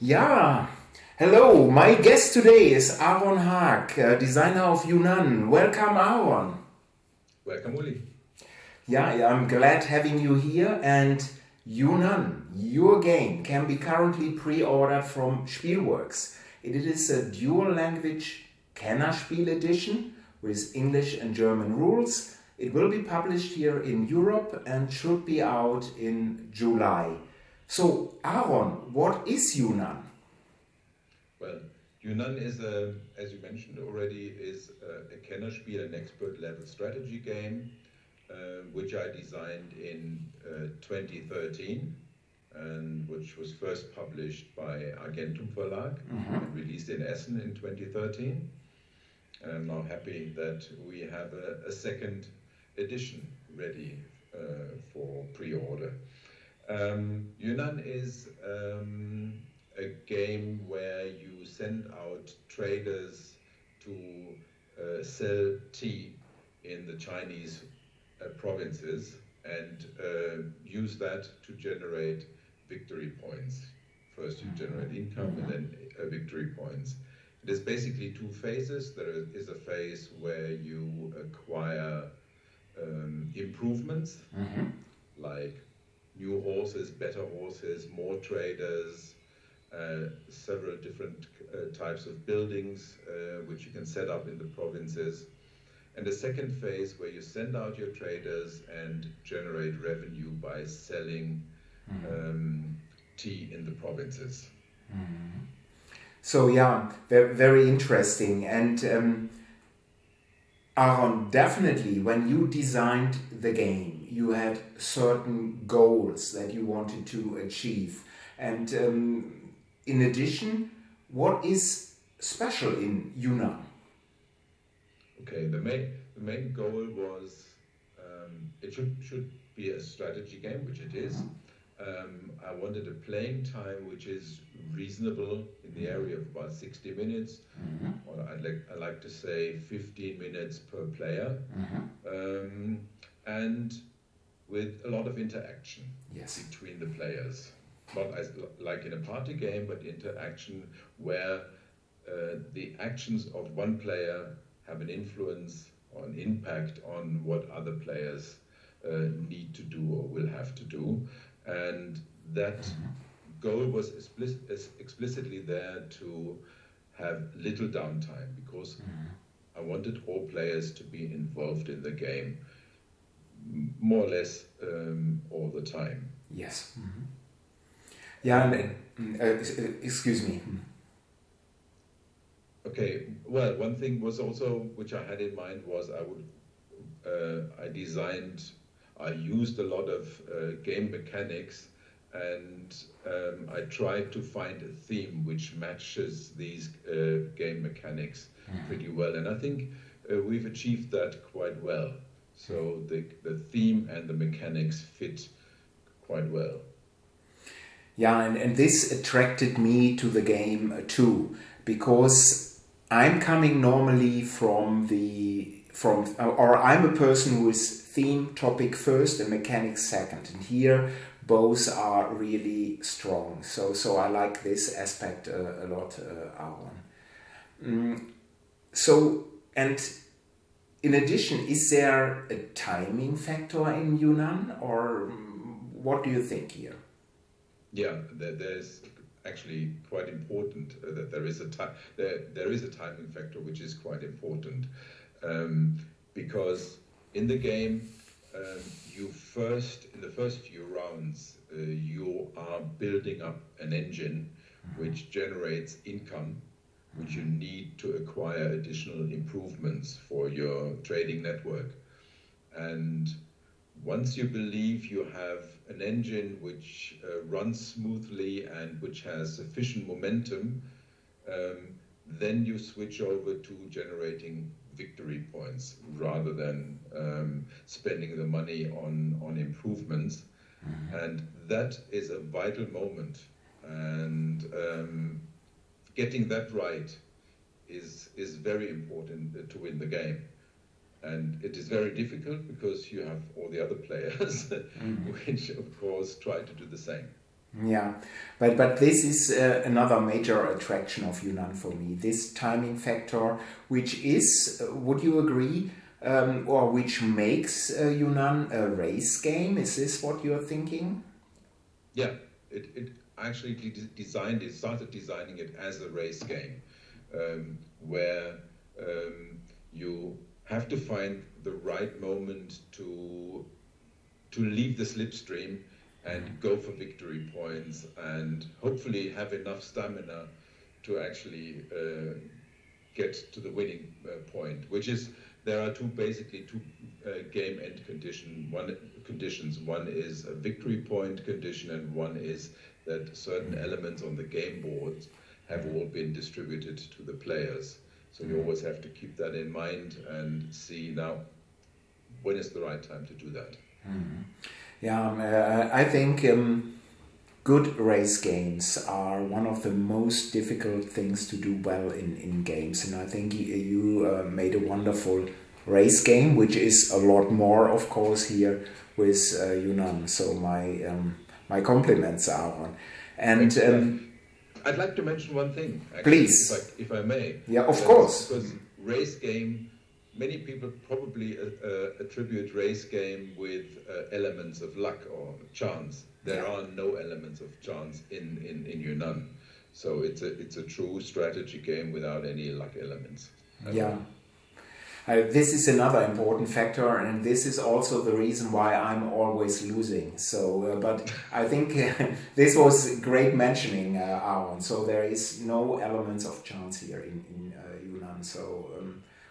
Yeah, hello. My guest today is Aaron Haag, designer of Yunnan. Welcome, Aaron. Welcome, Uli. Yeah, I'm glad having you here. And Yunnan, your game, can be currently pre-ordered from Spielworks. It is a dual-language Kennerspiel edition with English and German rules. It will be published here in Europe and should be out in July. So, Aaron, what is Yunnan? Well, Yunnan is as you mentioned already, is a Kennerspiel, an expert level strategy game, which I designed in 2013 and which was first published by Argentum Verlag and released in Essen in 2013. And I'm now happy that we have a second edition ready for pre-order. Yunnan is a game where you send out traders to sell tea in the Chinese provinces and use that to generate victory points. First you generate income and then victory points. It is basically two phases. There is a phase where you acquire improvements like new horses, better horses, more traders, several different types of buildings which you can set up in the provinces. And the second phase where you send out your traders and generate revenue by selling tea in the provinces. So yeah, very interesting. And Aaron, definitely when you designed the game, you had certain goals that you wanted to achieve. And in addition, what is special in Yunnan? Okay, the main goal was it should be a strategy game, which it is. I wanted a playing time which is reasonable in the area of about 60 minutes, or I like to say 15 minutes per player, and with a lot of interaction between the players. Not like in a party game, but interaction where the actions of one player have an influence or an impact on what other players need to do or will have to do. And that goal was explicitly there to have little downtime because I wanted all players to be involved in the game more or less all the time. Yes. Yeah, excuse me. Okay, well, one thing was also, which I had in mind was I used a lot of game mechanics and I tried to find a theme which matches these game mechanics pretty well. And I think we've achieved that quite well. So the theme and the mechanics fit quite well. Yeah, and this attracted me to the game too, because I'm coming normally I'm a person who is theme topic first and mechanics second, and here both are really strong. So I like this aspect a lot, Aaron. So, and in addition, is there a timing factor in Yunnan, or what do you think here? Yeah, there's actually quite important that there is a timing factor which is quite important because in the game in the first few rounds you are building up an engine which generates income which you need to acquire additional improvements for your trading network. And once you believe you have an engine which runs smoothly and which has sufficient momentum, then you switch over to generating victory points rather than spending the money on improvements. And that is a vital moment. And getting that right is very important to win the game. And it is very difficult because you have all the other players which of course try to do the same. Yeah, but this is another major attraction of Yunnan for me. This timing factor, which is, would you agree, or which makes Yunnan a race game? Is this what you're thinking? Yeah, it actually started designing it as a race game, where you have to find the right moment to leave the slipstream and go for victory points, and hopefully have enough stamina to actually get to the winning point. Which is, there are basically two game end conditions. One is a victory point condition, and one is that certain elements on the game board have all been distributed to the players. So you always have to keep that in mind and see now when is the right time to do that. Mm-hmm. Yeah, I think good race games are one of the most difficult things to do well in games, and I think you made a wonderful race game, which is a lot more, of course, here with Yunnan. So my compliments, Aaron. And I'd like to mention one thing, actually, please, if I may. Yeah, of course. Because race game, many people probably attribute race game with elements of luck or chance. There are no elements of chance in Yunnan. So it's a true strategy game without any luck elements. Yeah. This is another important factor, and this is also the reason why I'm always losing. So, but I think this was great mentioning, Aaron. So there is no elements of chance here in Yunnan. So,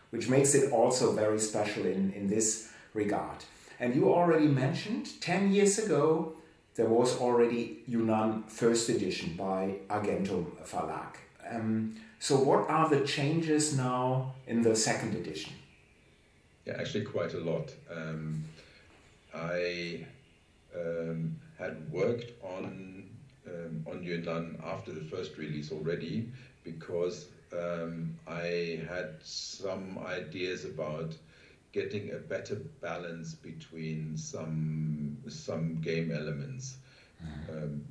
which makes it also very special in this regard. And you already mentioned 10 years ago there was already Yunnan first edition by Argentum Verlag. So what are the changes now in the second edition? Yeah, actually quite a lot. I had worked on Yunnan after the first release already, because I had some ideas about getting a better balance between some game elements.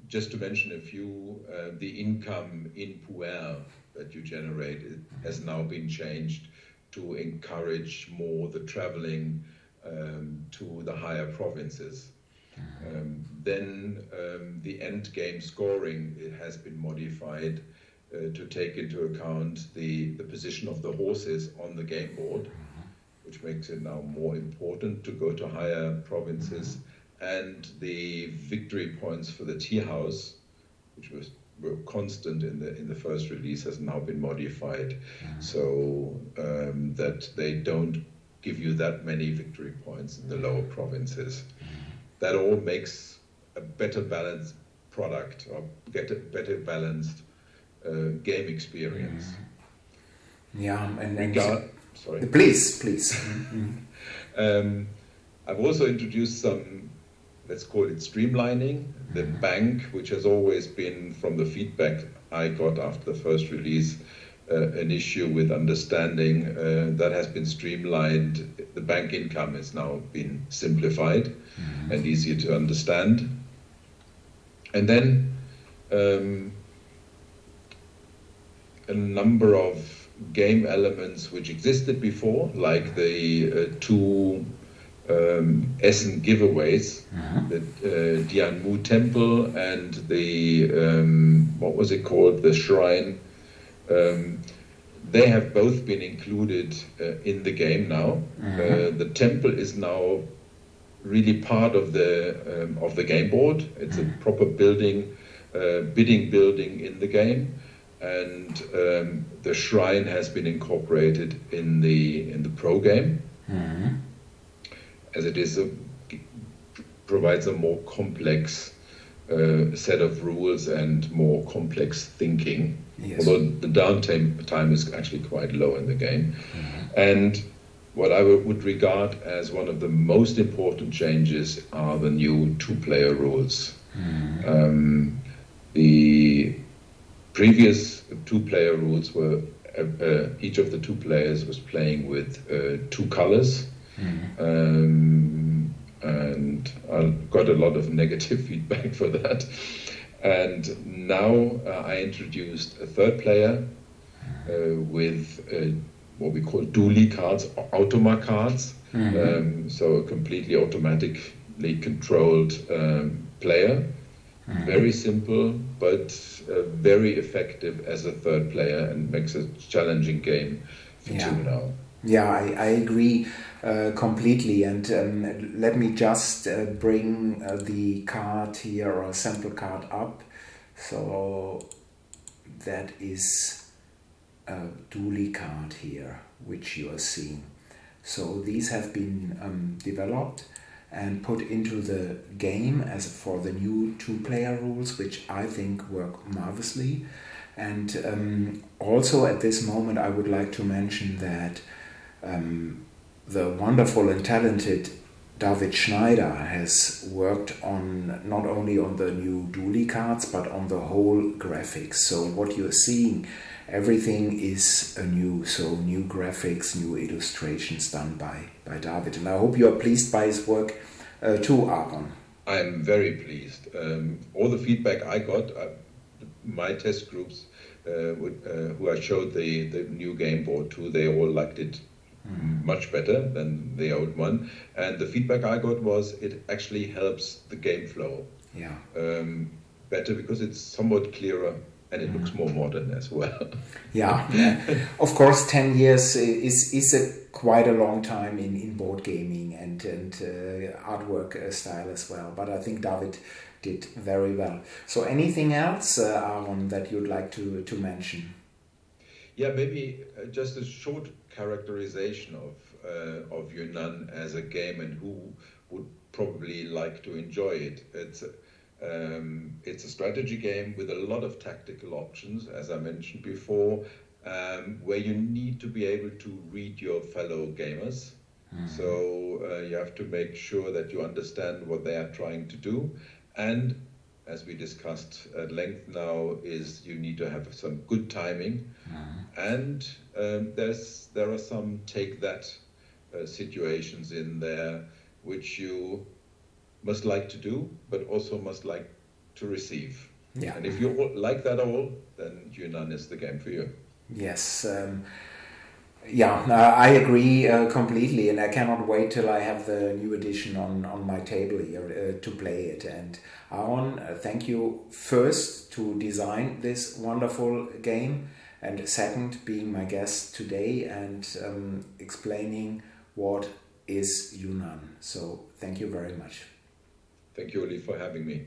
Just to mention a few, the income in Puer that you generate has now been changed to encourage more the traveling to the higher provinces. Then the end game scoring, it has been modified to take into account the position of the horses on the game board, which makes it now more important to go to higher provinces. And the victory points for the tea house, which were constant in the first release, has now been modified, so that they don't give you that many victory points in the lower provinces. That all makes a better balanced product, or get a better balanced game experience. Yeah, and sorry. Please. I've also introduced some, let's call it streamlining. The bank, which has always been, from the feedback I got after the first release, an issue with understanding, that has been streamlined. The bank income has now been simplified and easier to understand. And then a number of game elements which existed before, like the two Essen giveaways, the Dian Mu temple and the, what was it called, the shrine. They have both been included in the game now. The temple is now really part of the game board. It's a proper building, bidding building in the game, and the shrine has been incorporated in the pro game, as it is provides a more complex set of rules and more complex thinking. Yes. Although the downtime is actually quite low in the game. And what I would regard as one of the most important changes are the new two-player rules. The previous two-player rules were each of the two players was playing with two colors. And I got a lot of negative feedback for that. And now I introduced a third player with what we call dually cards, automa cards. So a completely automatically controlled player. Very simple, but very effective as a third player, and makes a challenging game for two now. Yeah, I agree completely. And let me just bring the card here, or a sample card up. So that is a dually card here, which you are seeing. So these have been developed and put into the game as for the new two-player rules, which I think work marvelously. And also at this moment I would like to mention that the wonderful and talented David Schneider has worked on not only on the new dually cards but on the whole graphics. So what you're seeing, everything is anew. So new graphics, new illustrations done by David. And I hope you are pleased by his work too, Aaron. I'm very pleased. All the feedback I got, my test groups who I showed the new game board to, they all liked it much better than the old one. And the feedback I got was it actually helps the game flow. Yeah. Better because it's somewhat clearer and it looks more modern as well. Yeah. Of course, 10 years is quite a long time in board gaming and artwork style as well. But I think David did very well. So anything else, Aaron, that you'd like to mention? Yeah, maybe just a short characterization of Yunnan as a game and who would probably like to enjoy it. It's a strategy game with a lot of tactical options, as I mentioned before, where you need to be able to read your fellow gamers. So you have to make sure that you understand what they are trying to do. And as we discussed at length now, is you need to have some good timing. And there are some take that situations in there which you must like to do, but also must like to receive. Yeah. And if you like that all, then Yunnan is the game for you. Yes. I agree completely, and I cannot wait till I have the new edition on my table here to play it. And Aaron, thank you first to design this wonderful game, and second, being my guest today and explaining what is Yunnan. So thank you very much. Thank you, Oli, for having me.